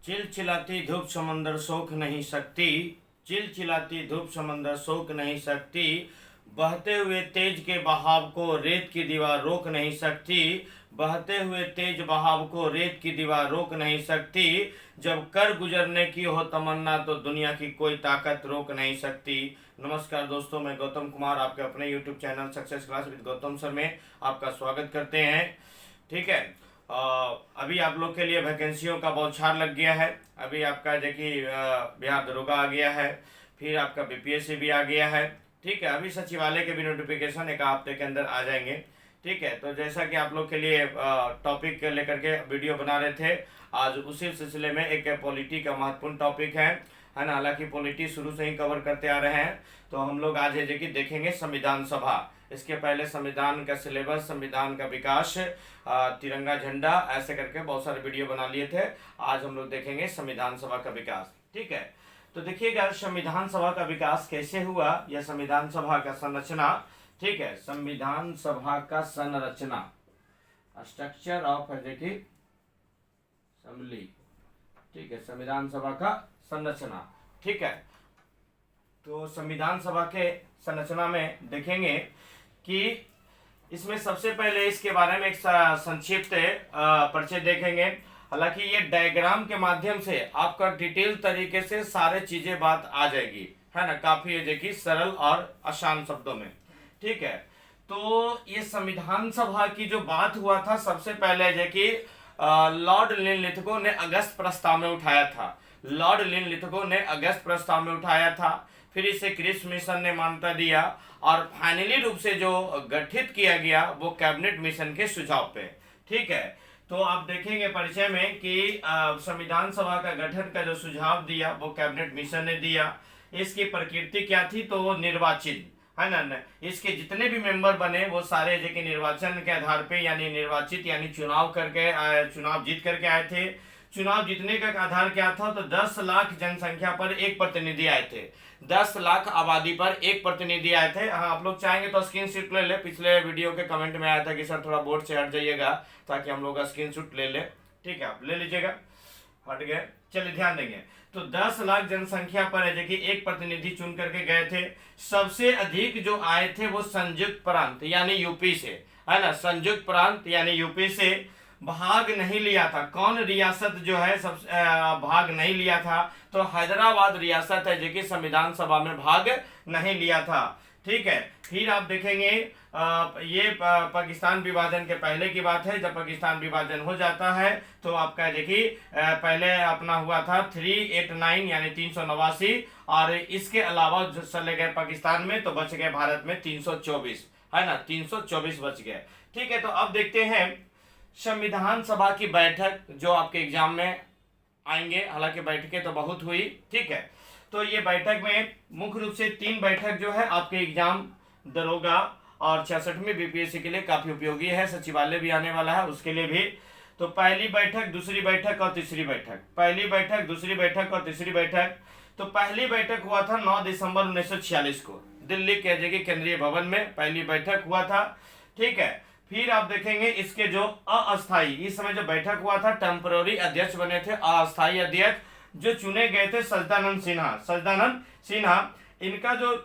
चिलचिलाती धूप समंदर सोख नहीं सकती, चिलचिलाती धूप समंदर सोख नहीं सकती, बहते हुए तेज के बहाव को रेत की दीवार रोक नहीं सकती, बहते हुए तेज बहाव को रेत की दीवार रोक नहीं सकती, जब कर गुजरने की हो तमन्ना तो दुनिया की कोई ताकत रोक नहीं सकती। नमस्कार दोस्तों, मैं गौतम कुमार आपके अपने YouTube channel success class with Gautam sir में आपका स्वागत करते हैं। ठीक है, अभी आप लोग के लिए वैकेंसियों का बौछार लग गया है। अभी आपका देखिए बिहार दरोगा आ गया है, फिर आपका बीपीएससी भी आ गया है। ठीक है, अभी सचिवालय के भी नोटिफिकेशन एक हफ्ते के अंदर आ जाएंगे। ठीक है, तो जैसा कि आप लोग के लिए टॉपिक लेकर के वीडियो बना रहे थे, आज उसी सिलसिले में एक पॉलिटी का महत्वपूर्ण टॉपिक है ना। हालांकि पॉलिटी शुरू से ही कवर करते आ रहे हैं, तो हम लोग आज है कि देखेंगे संविधान सभा। इसके पहले संविधान का सिलेबस, संविधान का विकास, तिरंगा झंडा, ऐसे करके बहुत सारे वीडियो बना लिए थे। आज हम लोग देखेंगे संविधान सभा का विकास। ठीक है, तो देखिएगा संविधान सभा का विकास कैसे हुआ, या संविधान सभा का संरचना। ठीक है, संविधान सभा का संरचना, स्ट्रक्चर ऑफ देखिए असेंबली। ठीक है, संविधान सभा का संरचना। ठीक है, तो संविधान सभा के संरचना में देखेंगे कि इसमें सबसे पहले इसके बारे में एक संक्षिप्त परिचय देखेंगे। हालांकि ये डायग्राम के माध्यम से आपका डिटेल तरीके से सारे चीजें बात आ जाएगी, है ना। काफी देखिए सरल और आसान शब्दों में। ठीक है, तो ये संविधान सभा की जो बात हुआ था, सबसे पहले देखिए लॉर्ड लिनलिथगो ने अगस्त प्रस्ताव में उठाया था। लॉर्ड लिनलिथगो ने अगस्त प्रस्ताव में उठाया था, फिर इसे क्रिप्स मिशन ने मान्यता दिया, और फाइनली रूप से जो गठित किया गया वो कैबिनेट मिशन के सुझाव पे। ठीक है, तो आप देखेंगे परिचय में कि संविधान सभा का गठन का जो सुझाव दिया वो कैबिनेट मिशन ने दिया। इसकी प्रकृति क्या थी, तो वो निर्वाचित, है ना। इसके जितने भी मेंबर बने वो सारे जो कि निर्वाचन के आधार पे, यानी निर्वाचित यानी चुनाव करके चुनाव जीत करके आए थे। चुनाव जीतने का आधार क्या था, तो 10 लाख जनसंख्या पर एक प्रतिनिधि आए थे। 10 लाख आबादी पर एक प्रतिनिधि आए थे। हाँ, आप लोग चाहेंगे तो स्क्रीन शॉट ले ले। पिछले वीडियो के कमेंट में आया था कि सर थोड़ा बोर्ड से हट जाइएगा ताकि हम लोग स्क्रीन शॉट ले ले। ठीक है, आप ले लीजिएगा। हट गए, चलिए ध्यान देंगे। तो 10 लाख जनसंख्या पर है देखिए एक प्रतिनिधि चुन करके गए थे। सबसे अधिक जो आए थे वो संयुक्त प्रांत यानी यूपी से, है ना। संयुक्त प्रांत यानी यूपी से भाग नहीं लिया था। कौन रियासत जो है सब भाग नहीं लिया था, तो हैदराबाद रियासत है जो कि संविधान सभा में भाग नहीं लिया था। ठीक है, फिर आप देखेंगे ये पाकिस्तान विभाजन के पहले की बात है। जब पाकिस्तान विभाजन हो जाता है तो आपका देखिए पहले अपना हुआ था 389 यानी 389, और इसके अलावा जो चले गए पाकिस्तान में तो बच गए भारत में 324, है ना। 324 बच गए। ठीक है, तो अब देखते हैं संविधान सभा की बैठक जो आपके एग्जाम में आएंगे। हालांकि बैठकें तो बहुत हुई। ठीक है, तो ये बैठक में मुख्य रूप से 3 बैठक जो है आपके एग्जाम दरोगा और 66वीं बीपीएससी के लिए काफी उपयोगी है। सचिवालय भी आने वाला है उसके लिए भी। तो पहली बैठक, दूसरी बैठक और तीसरी बैठक। पहली बैठक, दूसरी बैठक और तीसरी बैठक। तो पहली बैठक हुआ था 9 दिसंबर 1946 को दिल्ली के जगह केंद्रीय भवन में पहली बैठक हुआ था। ठीक है, फिर आप देखेंगे इसके जो अस्थाई, इस समय जो बैठक हुआ था टेम्पररी अध्यक्ष बने थे, अस्थाई अध्यक्ष जो चुने गए थे सच्चिदानंद सिन्हा। सच्चिदानंद सिन्हा, इनका जो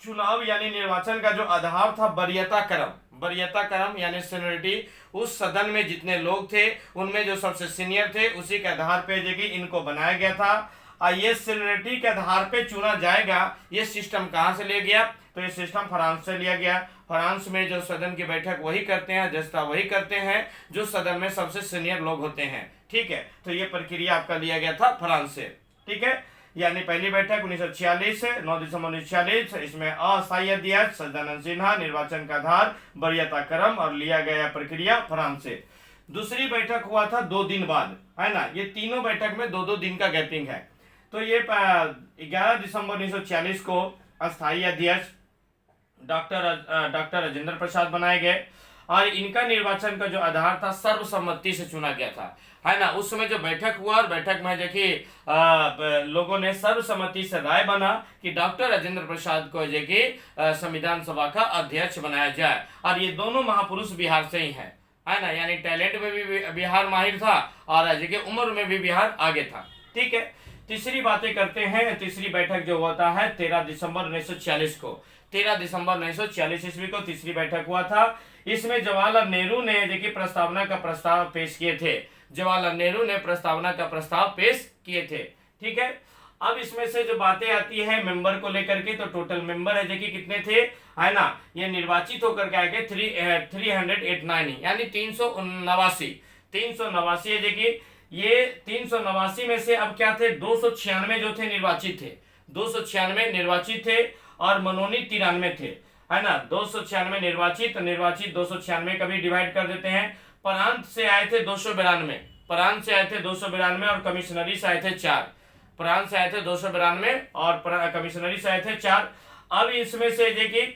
चुनाव यानी निर्वाचन का जो आधार था वरीयता क्रम, वरीयता क्रम यानी सीनियरिटी। उस सदन में जितने लोग थे उनमें जो सबसे सीनियर थे उसी के आधार पे जो कि इनको बनाया गया था। और ये सीनियरिटी के आधार पे चुना जाएगा। ये सिस्टम कहाँ से लिया गया, तो ये सिस्टम फ्रांस से लिया गया। फ्रांस में जो सदन की बैठक वही करते हैं, अध्यक्षता वही करते हैं जो सदन में सबसे सीनियर लोग होते हैं। ठीक है, तो ये प्रक्रिया आपका लिया गया था फ्रांस से। ठीक है, यानी पहली बैठक 1946 से 9 दिसंबर 1946, इसमें अस्थायी अध्यक्ष सच्चिदानंद सिन्हा, निर्वाचन का आधार वरीयता क्रम, और लिया गया प्रक्रिया फ्रांस से। दूसरी बैठक हुआ था 2 दिन बाद, है ना। ये तीनों बैठक में 2-2 दिन का गैपिंग है। तो ये 11 दिसंबर 1946 को अस्थायी अध्यक्ष डॉक्टर राजेंद्र प्रसाद बनाए गए, और इनका निर्वाचन का जो आधार था सर्वसम्मति से चुना गया था, है ना। उस समय जो बैठक हुआ और बैठक में देखिए लोगों ने सर्वसम्मति से राय बना कि डॉक्टर राजेंद्र प्रसाद को जो कि संविधान सभा का अध्यक्ष बनाया जाए। और ये दोनों महापुरुष बिहार से ही हैं, है ना, यानी टैलेंट में भी बिहार माहिर था और देखिए उम्र में भी बिहार आगे था। ठीक है, तीसरी बातें करते हैं। तीसरी बैठक जो होता है 13 दिसंबर 1946 को, 13 दिसंबर 1946 ईस्वी को तीसरी बैठक हुआ था। इसमें जवाहरलाल नेहरू ने देखिए प्रस्तावना का प्रस्ताव पेश किए थे, जवाहरलाल नेहरू ने प्रस्तावना का प्रस्ताव पेश किए थे। ठीक है, अब इसमें से जो बातें आती है मेंबर को लेकर के, तो टोटल मेंबर है देखिए कितने थे, है ना, ये निर्वाचित होकर के आए 389 यानी 389 है देखिए। ये 389 में से अब क्या थे, 296 जो थे निर्वाचित थे, 296 निर्वाचित थे और मनोनीत 93 थे, है ना। 296 निर्वाचित, 296 का भी डिवाइड कर देते हैं। प्रांत से आए थे 292, प्रांत से आए थे 292 और कमिश्नरी से आए थे 4, प्रांत से आए थे 292 और कमिश्नरी से आए थे 4। अब इसमें से देखिए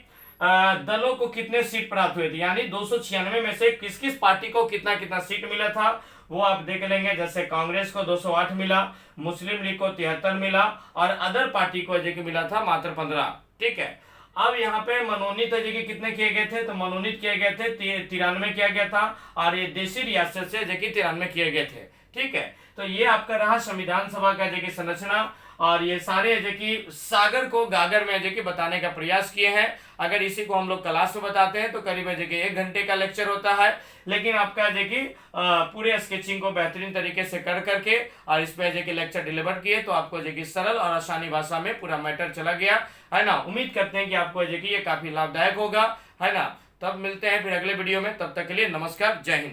दलों को कितने सीट प्राप्त हुए थे, यानी 296 में से किस किस पार्टी को कितना कितना सीट मिला था वो आप देख लेंगे। जैसे कांग्रेस को 208 मिला, मुस्लिम लीग को 73 मिला और अदर पार्टी को देखिए मिला था मात्र 15। ठीक है, अब यहाँ पे मनोनीत देखिए कितने किए गए थे, तो मनोनीत किए गए थे 93 किया गया था और ये देशी रियासत से देखिए 93 किए गए थे। ठीक है, तो ये आपका रहा संविधान सभा का देखिए संरचना और ये सारे देखिए सागर को गागर में देखिए बताने का प्रयास किए हैं। अगर इसी को हम लोग क्लास में बताते हैं तो करीब देखिए 1 घंटे का लेक्चर होता है, लेकिन आपका देखिए पूरे स्केचिंग को बेहतरीन तरीके से कर करके और इस पे देखिए लेक्चर डिलीवर किए तो आपको देखिए सरल और आसानी भाषा में पूरा मैटर चला गया, है ना। उम्मीद करते हैं कि आपको देखिए ये काफी लाभदायक होगा, है ना। तब मिलते हैं फिर अगले वीडियो में, तब तक के लिए नमस्कार, जय हिंद।